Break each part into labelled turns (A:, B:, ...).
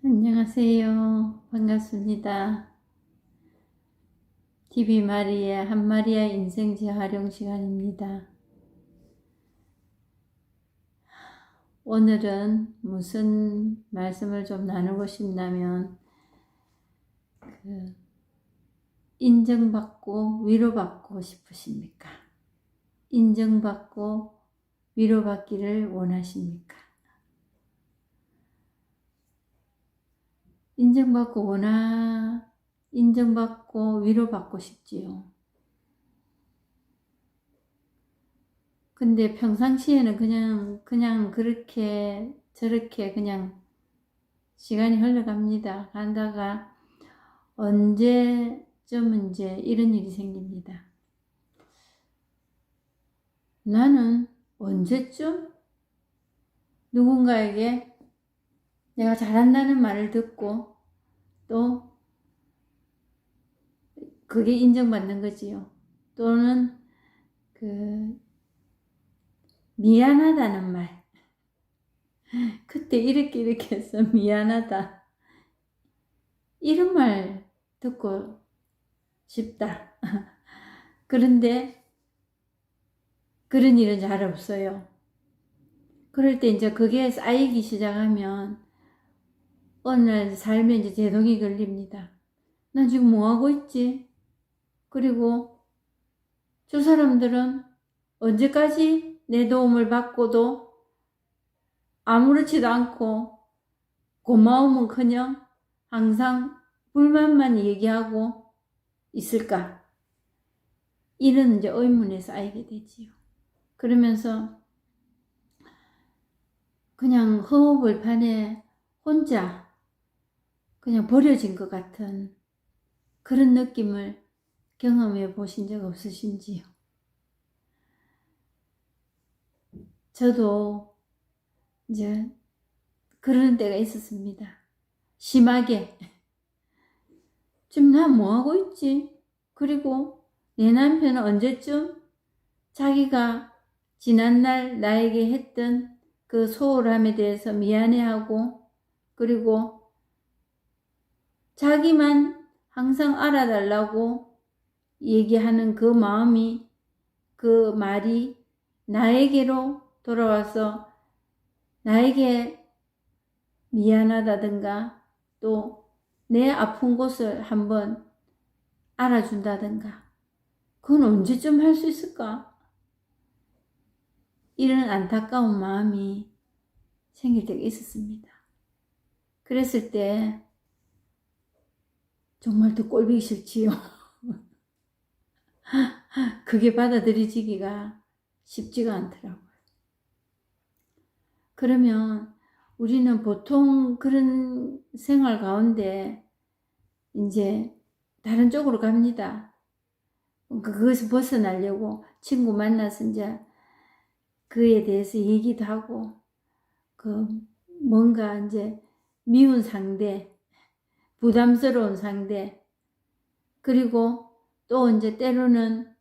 A: 안녕하세요. 반갑습니다. TV 마리아 한마리아 인생 재활용 시간입니다. 오늘은 무슨 말씀을 좀 나누고 싶냐면 인정받고 위로받고 싶으십니까? 인정받고 위로받기를 원하십니까? 인정받고 위로받고 싶지요. 근데 평상시에는 그냥 그렇게 저렇게 그냥 시간이 흘러갑니다. 간다가 언제쯤은 이제 이런 일이 생깁니다. 나는 언제쯤 누군가에게 내가 잘한다는 말을 듣고 또 그게 인정받는 거지요. 또는 미안하다는 말. 그때 이렇게 해서 미안하다. 이런 말 듣고 싶다. 그런데 그런 일은 잘 없어요. 그럴 때 이제 그게 쌓이기 시작하면 어느 날 삶에 이제 제동이 걸립니다. 난 지금 뭐 하고 있지? 그리고 저 사람들은 언제까지 내 도움을 받고도 아무렇지도 않고 고마움은커녕 항상 불만만 얘기하고 있을까? 이런 이제 의문에 쌓이게 되지요. 그러면서 그냥 허허벌판에 혼자 그냥 버려진 것 같은 그런 느낌을 경험해 보신 적 없으신지요? 저도 이제 그런 때가 있었습니다. 심하게. 지금 나 뭐하고 있지? 그리고 내 남편은 언제쯤 자기가 지난날 나에게 했던 그 소홀함에 대해서 미안해하고 그리고 자기만 항상 알아달라고 얘기하는 그 마음이 그 말이 나에게로 돌아와서 나에게 미안하다든가 또 내 아픈 곳을 한번 알아준다든가 그건 언제쯤 할 수 있을까? 이런 안타까운 마음이 생길 때가 있었습니다. 그랬을 때 정말 더 꼴보기 싫지요. 그게 받아들여지기가 쉽지가 않더라고요. 그러면 우리는 보통 그런 생활 가운데 이제 다른 쪽으로 갑니다. 그것을 벗어나려고 친구 만나서 이제 그에 대해서 얘기도 하고 뭔가 이제 미운 상대, 부담스러운 상대, 그리고 또 이제 때로는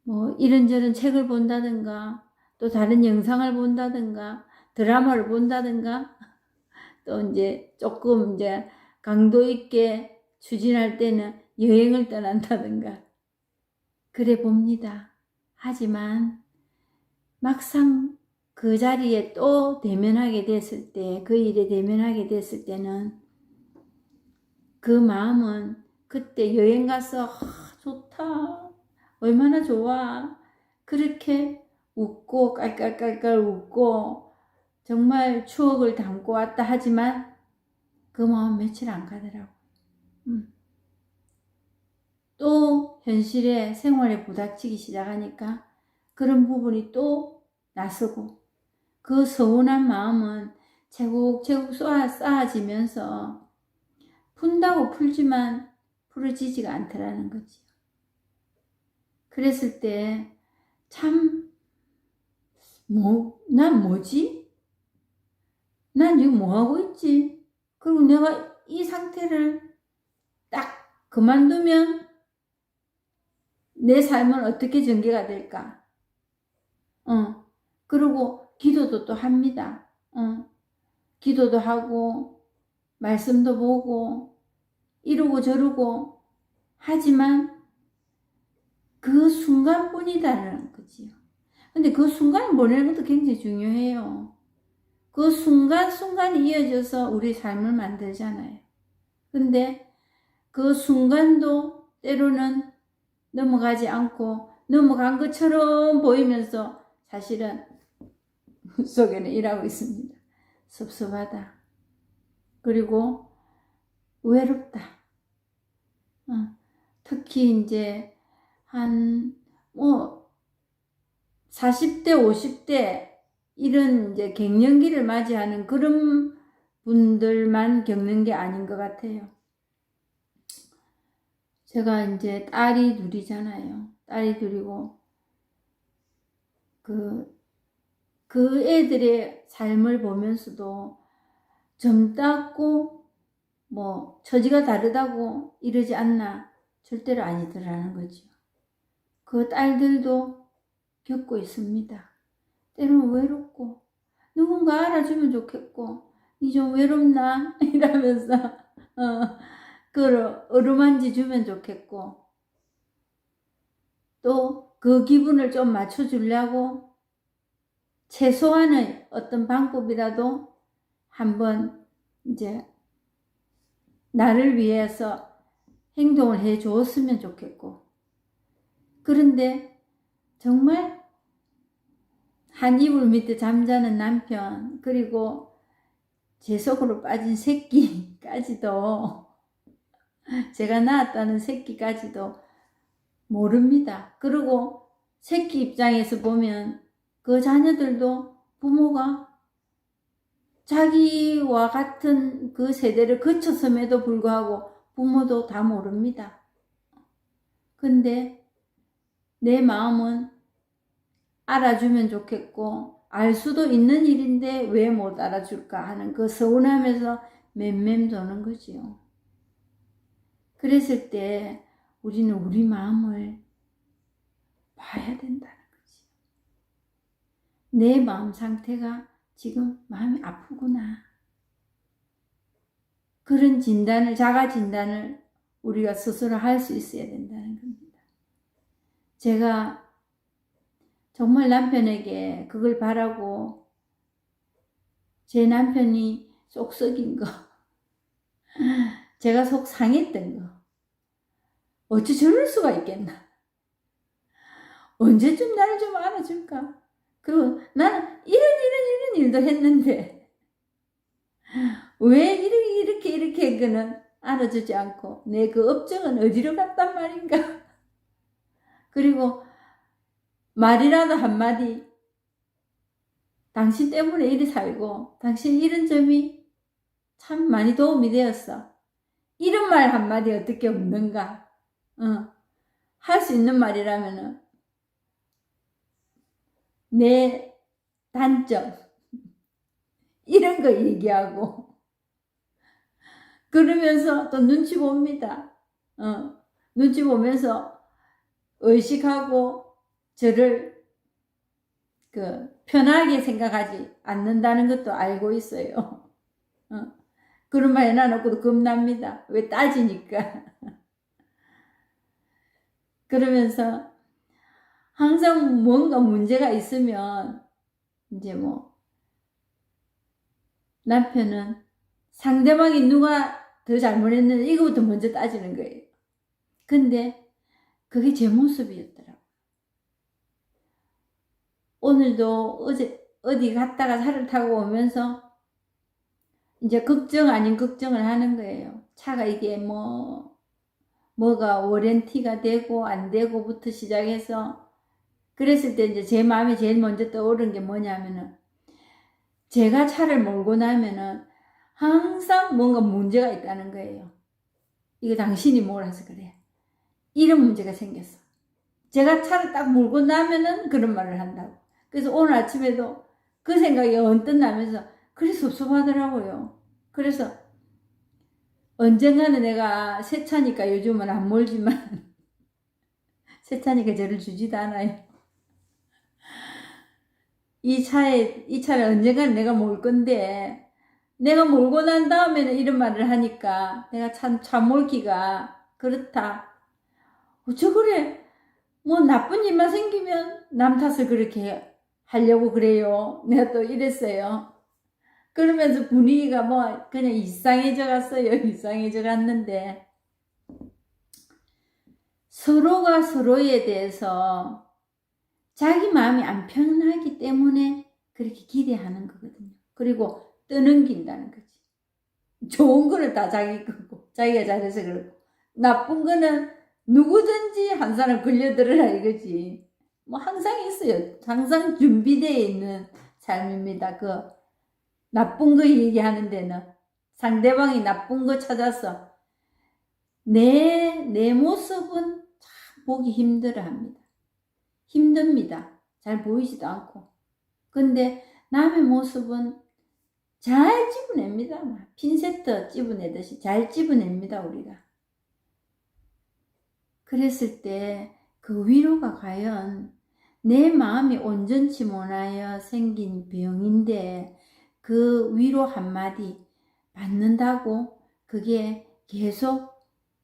A: 뭐 이런저런 책을 본다든가 또 다른 영상을 본다든가 드라마를 본다든가 또 이제 조금 이제 강도 있게 추진할 때는 여행을 떠난다든가 그래 봅니다. 하지만 막상 그 자리에 또 대면하게 됐을 때, 그 일에 대면하게 됐을 때는 그 마음은 그때 여행 가서 좋다, 얼마나 좋아, 그렇게 웃고 깔깔깔깔 웃고 정말 추억을 담고 왔다 하지만 그 마음 며칠 안 가더라고. 또 현실에 생활에 부닥치기 시작하니까 그런 부분이 또 나서고 그 서운한 마음은 차곡차곡 쌓아지면서 푼다고 풀지만 풀어지지가 않더라는 거지. 그랬을 때 참 난 뭐지? 난 지금 뭐하고 있지? 그리고 내가 이 상태를 딱 그만두면 내 삶은 어떻게 전개가 될까? 그리고 기도도 또 합니다. 기도도 하고 말씀도 보고 이러고 저러고 하지만 그 순간뿐이다라는 거지요. 근데 그 순간을 보내는 것도 굉장히 중요해요. 그 순간순간이 이어져서 우리 삶을 만들잖아요. 근데 그 순간도 때로는 넘어가지 않고 넘어간 것처럼 보이면서 사실은 속에는 일하고 있습니다. 섭섭하다. 그리고 외롭다. 특히 이제 한 40대, 50대 이런 이제 갱년기를 맞이하는 그런 분들만 겪는 게 아닌 것 같아요. 제가 이제 딸이 둘이잖아요. 딸이 둘이고 그 애들의 삶을 보면서도 젊다고 뭐 처지가 다르다고 이러지 않나 절대로 아니더라는 거죠. 그 딸들도 겪고 있습니다. 때로는 외롭고 누군가 알아주면 좋겠고 니 좀 외롭나? 이러면서 그걸 어루만지 주면 좋겠고 또 그 기분을 좀 맞춰주려고 최소한의 어떤 방법이라도 한번 이제 나를 위해서 행동을 해 주었으면 좋겠고 그런데 정말 한 이불 밑에 잠자는 남편 그리고 제 속으로 빠진 새끼까지도 제가 낳았다는 새끼까지도 모릅니다. 그리고 새끼 입장에서 보면 그 자녀들도 부모가 자기와 같은 그 세대를 거쳤음에도 불구하고 부모도 다 모릅니다. 근데 내 마음은 알아주면 좋겠고 알 수도 있는 일인데 왜 못 알아줄까 하는 그 서운함에서 맴맴 도는 거지요. 그랬을 때 우리는 우리 마음을 봐야 된다는 거지. 내 마음 상태가 지금 마음이 아프구나. 그런 진단을, 자가 진단을 우리가 스스로 할 수 있어야 된다는 겁니다. 제가 정말 남편에게 그걸 바라고 제 남편이 속 썩인 거, 제가 속 상했던 거, 어찌 저럴 수가 있겠나? 언제쯤 나를 좀 알아줄까? 그리고 나는 이런 일도 했는데 왜 이렇게 그는 알아주지 않고 내 그 업적은 어디로 갔단 말인가? 그리고 말이라도 한마디 당신 때문에 이리 살고 당신 이런 점이 참 많이 도움이 되었어. 이런 말 한마디 어떻게 없는가? 할 수 있는 말이라면은 내 단점 이런 거 얘기하고 그러면서 또 눈치 봅니다. 눈치 보면서 의식하고 저를 편하게 생각하지 않는다는 것도 알고 있어요. 그런 말 해놔놓고도 겁납니다. 왜 따지니까. 그러면서 항상 뭔가 문제가 있으면 이제 뭐 남편은 상대방이 누가 더 잘못했는지 이거부터 먼저 따지는 거예요. 근데 그게 제 모습이었더라고요. 오늘도 어디 갔다가 차를 타고 오면서 이제 걱정 아닌 걱정을 하는 거예요. 차가 이게 뭐가 워런티가 되고 안 되고부터 시작해서 그랬을 때 이제 제 마음에 제일 먼저 떠오른 게 뭐냐면은 제가 차를 몰고 나면은 항상 뭔가 문제가 있다는 거예요. 이거 당신이 몰아서 그래. 이런 문제가 생겼어. 제가 차를 딱 몰고 나면은 그런 말을 한다고. 그래서 오늘 아침에도 그 생각이 언뜻 나면서 그래 섭섭하더라고요. 그래서 언젠가는 내가 새 차니까 요즘은 안 몰지만 새 차니까 저를 주지도 않아요. 이 차를 언젠가는 내가 몰 건데 내가 몰고 난 다음에는 이런 말을 하니까 내가 참 몰기가 그렇다. 어쩌 그래? 뭐 나쁜 일만 생기면 남 탓을 그렇게 하려고 그래요. 내가 또 이랬어요. 그러면서 분위기가 뭐 그냥 이상해져 갔어요. 이상해져 갔는데 서로가 서로에 대해서 자기 마음이 안 편하기 때문에 그렇게 기대하는 거거든요. 그리고 떠넘긴다는 거지. 좋은 거는 다 자기 거고 자기가 잘해서 그렇고 나쁜 거는 누구든지 한 사람 걸려들으라 이거지. 뭐 항상 있어요. 항상 준비되어 있는 삶입니다. 그 나쁜 거 얘기하는 데는 상대방이 나쁜 거 찾아서 내 모습은 참 보기 힘들어합니다. 힘듭니다. 잘 보이지도 않고. 근데 남의 모습은 잘 찝어냅니다. 핀세트 찝어내듯이 잘 찝어냅니다, 우리가. 그랬을 때 그 위로가 과연 내 마음이 온전치 못하여 생긴 병인데 그 위로 한마디 받는다고 그게 계속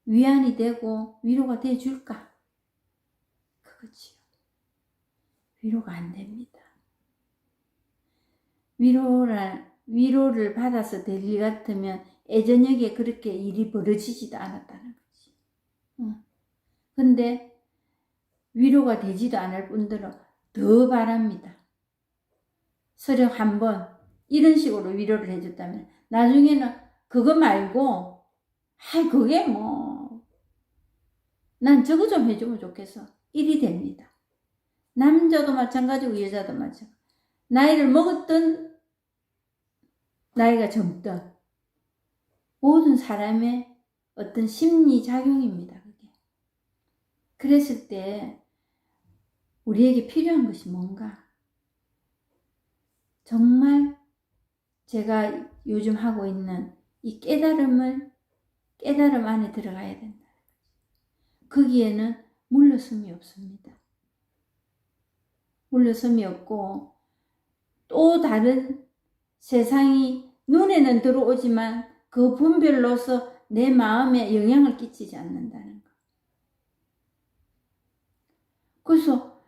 A: 위안이 되고 위로가 돼 줄까? 그거지요. 위로가 안 됩니다. 위로를 받아서 될 일 같으면 예전역에 그렇게 일이 벌어지지도 않았다는 거지. 근데 위로가 되지도 않을 뿐더러 더 바랍니다. 서로 한번 이런 식으로 위로를 해줬다면 나중에는 그거 말고 그게 뭐 난 저거 좀 해주면 좋겠어. 일이 됩니다. 남자도 마찬가지고 여자도 마찬가지고 나이를 먹었던 나이가 젊던 모든 사람의 어떤 심리작용입니다. 그게. 그랬을 때 우리에게 필요한 것이 뭔가? 정말 제가 요즘 하고 있는 이 깨달음 안에 들어가야 된다. 거기에는 물러섬이 없습니다. 물러섬이 없고 또 다른 세상이 눈에는 들어오지만 그 분별로서 내 마음에 영향을 끼치지 않는다는 거. 그래서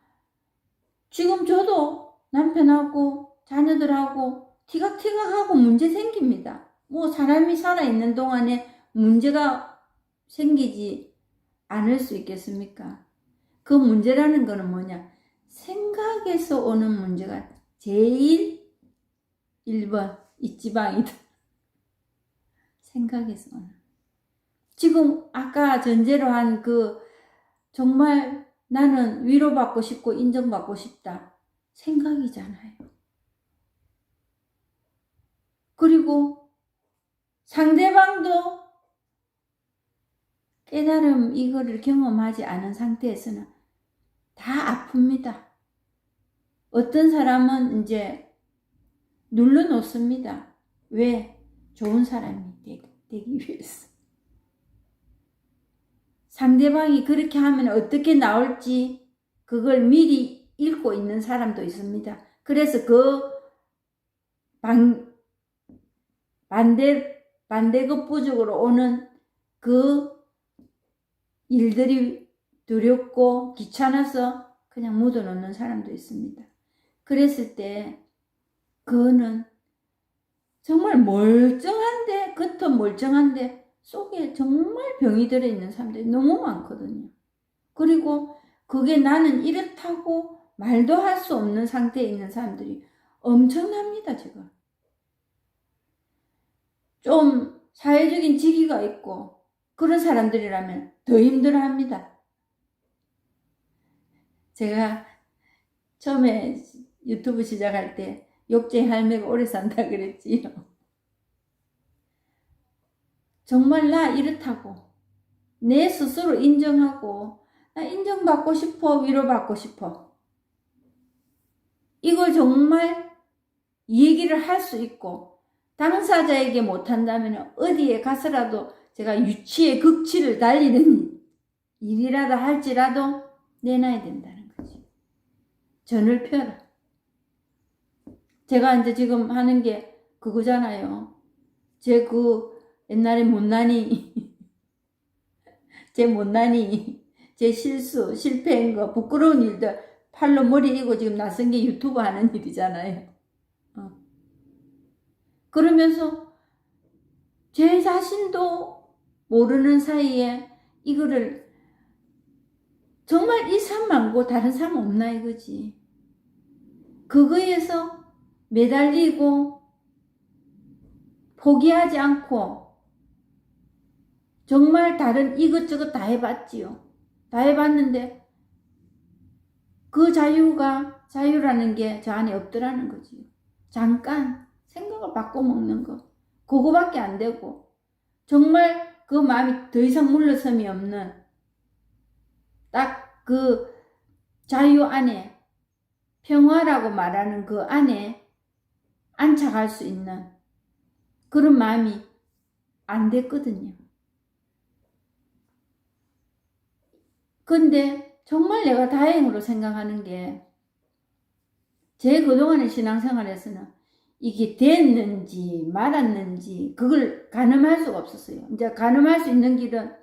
A: 지금 저도 남편하고 자녀들하고 티각티각하고 문제 생깁니다. 뭐 사람이 살아있는 동안에 문제가 생기지 않을 수 있겠습니까? 그 문제라는 거는 뭐냐? 생각에서 오는 문제가 제일 1번 이지방이다. 생각에서 오는. 지금 아까 전제로 한 그 정말 나는 위로받고 싶고 인정받고 싶다. 생각이잖아요. 그리고 상대방도 깨달음 이거를 경험하지 않은 상태에서는 다 아픕니다. 어떤 사람은 이제 눌러놓습니다. 왜? 좋은 사람이 되기 위해서. 상대방이 그렇게 하면 어떻게 나올지 그걸 미리 읽고 있는 사람도 있습니다. 그래서 그 반대급부적으로 오는 그 일들이 두렵고 귀찮아서 그냥 묻어놓는 사람도 있습니다. 그랬을 때 그거는 정말 멀쩡한데 겉은 멀쩡한데 속에 정말 병이 들어있는 사람들이 너무 많거든요. 그리고 그게 나는 이렇다고 말도 할 수 없는 상태에 있는 사람들이 엄청납니다. 지금 좀 사회적인 직위가 있고 그런 사람들이라면 더 힘들어합니다. 제가 처음에 유튜브 시작할 때 욕쟁이 할매가 오래 산다 그랬지요. 정말 나 이렇다고 내 스스로 인정하고 나 인정받고 싶어, 위로받고 싶어. 이걸 정말 얘기를 할 수 있고 당사자에게 못한다면 어디에 가서라도 제가 유치의 극치를 달리는 일이라도 할지라도 내놔야 된다는 거지. 전을 펴라. 제가 이제 지금 하는 게 그거잖아요. 제 그 옛날에 못난이 제 못난이 제 실수 실패한 거 부끄러운 일들 팔로 머리 이고 지금 낯선 게 유튜브 하는 일이잖아요. 그러면서 제 자신도 모르는 사이에 이거를 정말 이 삶 말고 다른 삶 없나 이거지. 그거에서 매달리고 포기하지 않고 정말 다른 이것저것 다 해봤지요. 다 해봤는데 그 자유라는 게 저 안에 없더라는 거지요. 잠깐 생각을 바꿔먹는 거 그거밖에 안 되고 정말 그 마음이 더 이상 물러섬이 없는 딱 그 자유 안에 평화라고 말하는 그 안에 안착할 수 있는 그런 마음이 안 됐거든요. 근데 정말 내가 다행으로 생각하는 게 제 그동안의 신앙생활에서는 이게 됐는지 말았는지 그걸 가늠할 수가 없었어요. 이제 가늠할 수 있는 길은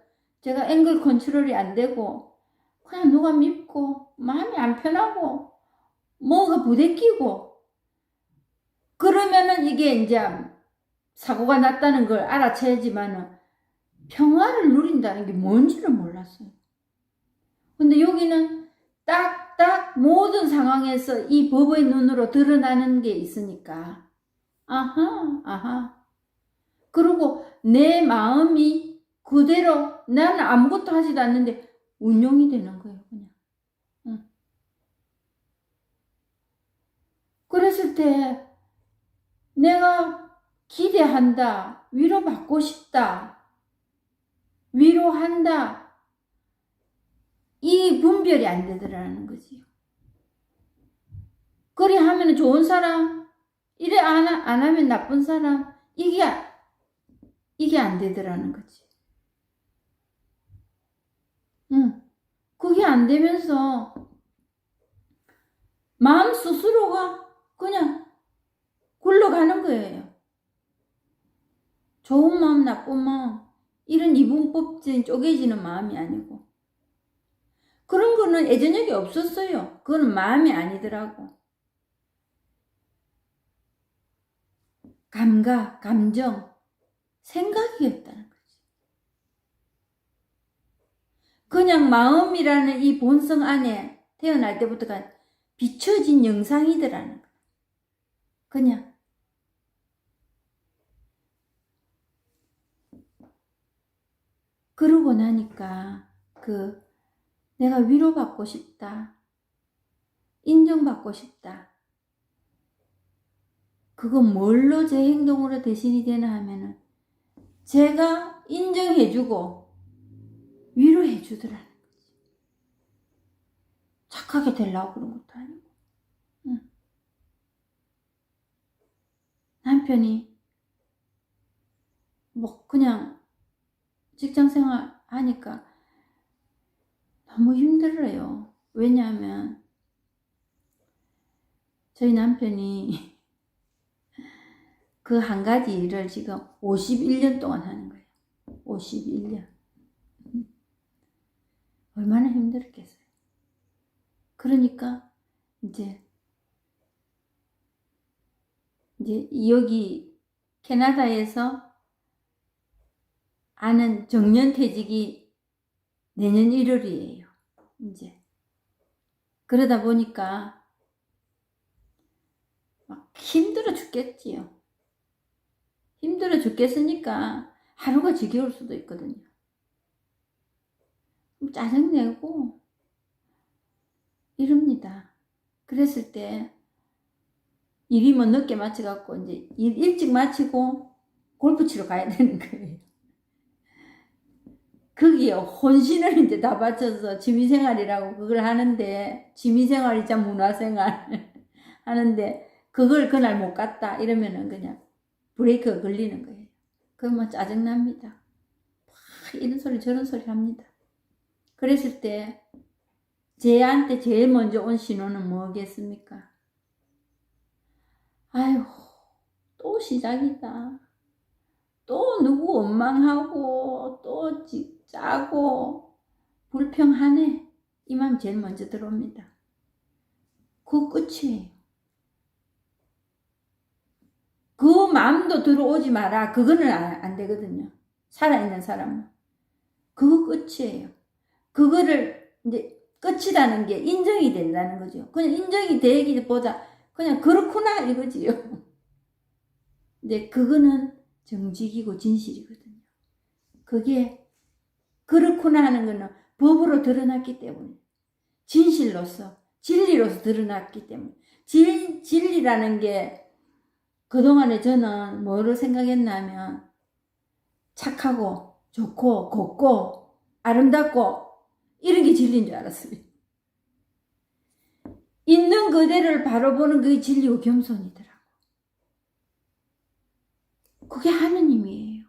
A: 제가 앵글 컨트롤이 안 되고 그냥 누가 밉고 마음이 안 편하고 뭐가 부대끼고 그러면은 이게 이제 사고가 났다는 걸 알아채지만은 평화를 누린다는 게 뭔지를 몰랐어요. 근데 여기는 딱딱 모든 상황에서 이 법의 눈으로 드러나는 게 있으니까 아하 그리고 내 마음이 그대로 나는 아무것도 하지도 않는데 운용이 되는 거예요. 그냥 그랬을 때 내가 기대한다, 위로받고 싶다, 위로한다 이 분별이 안 되더라는 거지요. 그래 하면 좋은 사람, 이래 안 하면 나쁜 사람, 이게 안 되더라는 거지. 그게 안 되면서 마음 스스로가 그냥 굴러가는 거예요. 좋은 마음, 나쁜 마음, 이런 이분법적인 쪼개지는 마음이 아니고 그런 거는 예전적이 없었어요. 그건 마음이 아니더라고. 감각, 감정, 생각이었다는 거지. 그냥 마음이라는 이 본성 안에 태어날 때부터가 비춰진 영상이더라는 거야. 그냥 그러고 나니까 내가 위로받고 싶다, 인정받고 싶다. 그건 뭘로 제 행동으로 대신이 되나 하면은 제가 인정해주고 위로해주더라는 거지. 착하게 되려고 그런 것도 아니고. 남편이 뭐 그냥 직장생활 하니까 너무 힘들어요. 왜냐하면 저희 남편이 그 한 가지 일을 지금 51년 동안 하는 거예요. 51년. 얼마나 힘들었겠어요. 그러니까 이제 여기 캐나다에서 아는 정년퇴직이 내년 1월이에요. 이제 그러다 보니까 막 힘들어 죽겠지요. 힘들어 죽겠으니까 하루가 지겨울 수도 있거든요. 짜증내고 이럽니다. 그랬을 때 일이 뭐 늦게 마쳐갖고 이제 일 일찍 마치고 골프 치러 가야 되는 거예요. 거기에 혼신을 이제 다 바쳐서 취미생활이라고 그걸 하는데 취미생활이자 문화생활 하는데 그걸 그날 못 갔다 이러면은 그냥 브레이크가 걸리는 거예요. 그러면 짜증납니다. 막 이런 소리 저런 소리 합니다. 그랬을 때 쟤한테 제일 먼저 온 신호는 뭐겠습니까? 아유 또 시작이다. 또 누구 원망하고 또 짜고 불평하네. 이 마음 제일 먼저 들어옵니다. 그거 끝이에요. 그 마음도 들어오지 마라. 그거는 안 되거든요. 살아있는 사람은. 그거 끝이에요. 그거를 이제 끝이라는 게 인정이 된다는 거죠. 그냥 인정이 되기보다 그냥 그렇구나 이거지요. 근데 그거는 정직이고 진실이거든요. 그게 그렇구나 하는 거는 법으로 드러났기 때문에, 진실로서 진리로서 드러났기 때문에, 진리라는 게 그동안에 저는 뭐를 생각했냐면 착하고 좋고 곱고 아름답고 이런 게 진리인 줄 알았어요. 있는 그대를 바로 보는 그게 진리고 겸손이더라고. 그게 하느님이에요.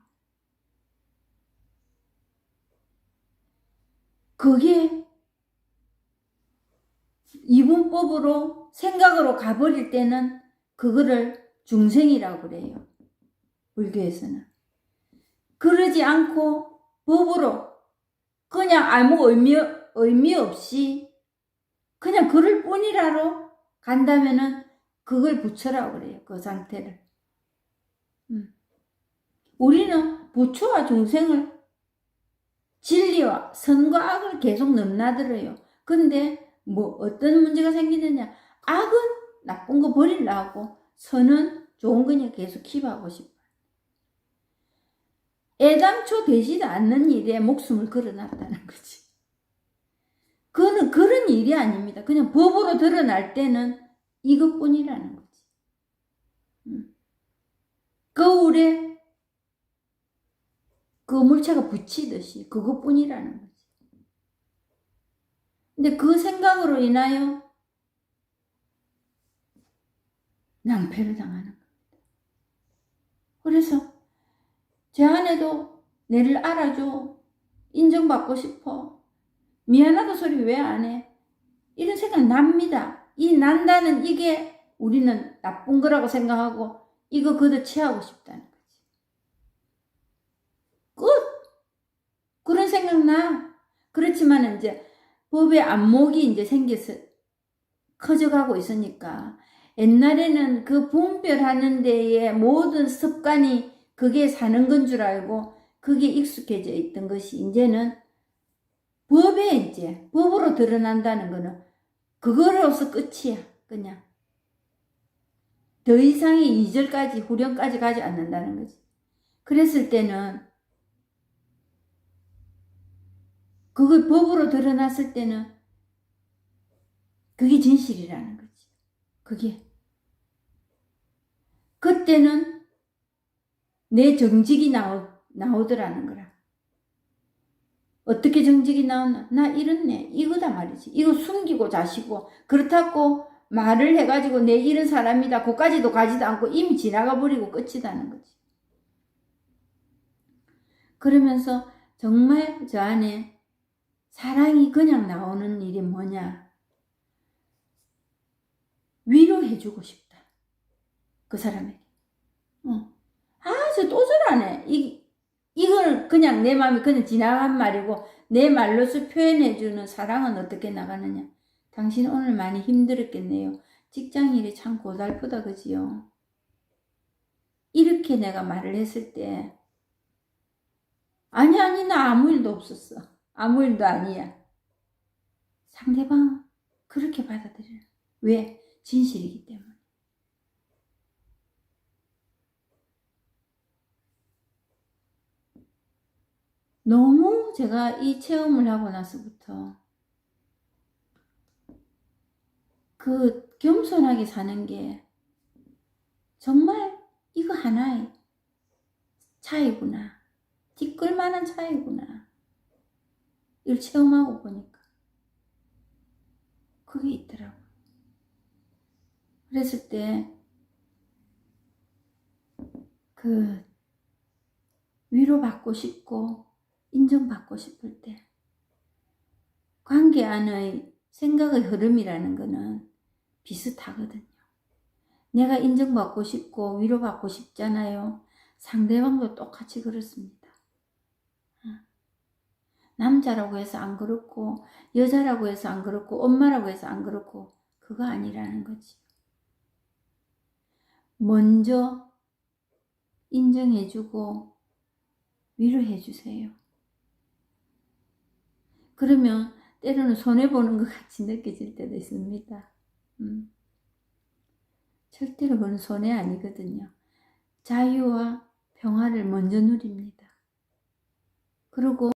A: 그게 이분법으로 생각으로 가버릴 때는 그거를 중생이라고 그래요. 불교에서는. 그러지 않고 법으로 그냥 아무 의미 없이 그냥 그럴 뿐이라로 간다면은 그걸 부처라고 그래요. 그 상태를. 우리는 부처와 중생을 진리와 선과 악을 계속 넘나들어요. 근데 뭐 어떤 문제가 생기느냐. 악은 나쁜 거 버리려고 선은 좋은 거냐 계속 킵하고 싶어. 애당초 되지도 않는 일에 목숨을 걸어놨다는 거지. 그거는 그런 일이 아닙니다. 그냥 법으로 드러날 때는 이것뿐이라는 거지. 거울에 그 물체가 붙이듯이 그것뿐이라는 거지. 근데 그 생각으로 인하여 낭패를 당하는 겁니다. 그래서 제 안에도 내를 알아줘. 인정받고 싶어. 미안하다 소리 왜 안 해? 이런 생각 납니다. 이 난다는 이게 우리는 나쁜 거라고 생각하고 이거 그대로 취하고 싶다는 거지. 끝! 그런 생각 나. 그렇지만 이제 법의 안목이 이제 생겨서 커져가고 있으니까 옛날에는 그 분별하는 데에 모든 습관이 그게 사는 건 줄 알고 그게 익숙해져 있던 것이 이제는 법에 이제 법으로 드러난다는 거는 그거로서 끝이야. 그냥 더 이상의 2절까지 후련까지 가지 않는다는 거지. 그랬을 때는 그걸 법으로 드러났을 때는 그게 진실이라는 거지. 그게 그때는 내 정직이 나오더라는 거라. 어떻게 정직이 나오나? 나 이렇네. 이거다 말이지. 이거 숨기고 자시고 그렇다고 말을 해가지고 내 이런 사람이다. 그까지도 가지도 않고 이미 지나가 버리고 끝이다는 거지. 그러면서 정말 저 안에 사랑이 그냥 나오는 일이 뭐냐? 위로해주고 싶다. 그 사람에게. 아주 또절하네. 이걸 그냥 내 마음이 그냥 지나간 말이고 내 말로서 표현해주는 사랑은 어떻게 나가느냐. 당신 오늘 많이 힘들었겠네요. 직장일이 참 고달프다 그지요. 이렇게 내가 말을 했을 때 아니 나 아무 일도 없었어. 아무 일도 아니야. 상대방 그렇게 받아들여. 왜? 진실이기 때문에. 너무 제가 이 체험을 하고 나서부터 그 겸손하게 사는 게 정말 이거 하나의 차이구나. 뒷걸만한 차이구나. 이걸 체험하고 보니까 그게 있더라고요. 그랬을 때 그 위로받고 싶고 인정받고 싶을 때 관계 안의 생각의 흐름이라는 거는 비슷하거든요. 내가 인정받고 싶고 위로받고 싶잖아요. 상대방도 똑같이 그렇습니다. 남자라고 해서 안 그렇고 여자라고 해서 안 그렇고 엄마라고 해서 안 그렇고 그거 아니라는 거지. 먼저 인정해주고 위로해주세요. 그러면 때로는 손해보는 것 같이 느껴질 때도 있습니다. 절대로 그건 손해 아니거든요. 자유와 평화를 먼저 누립니다. 그리고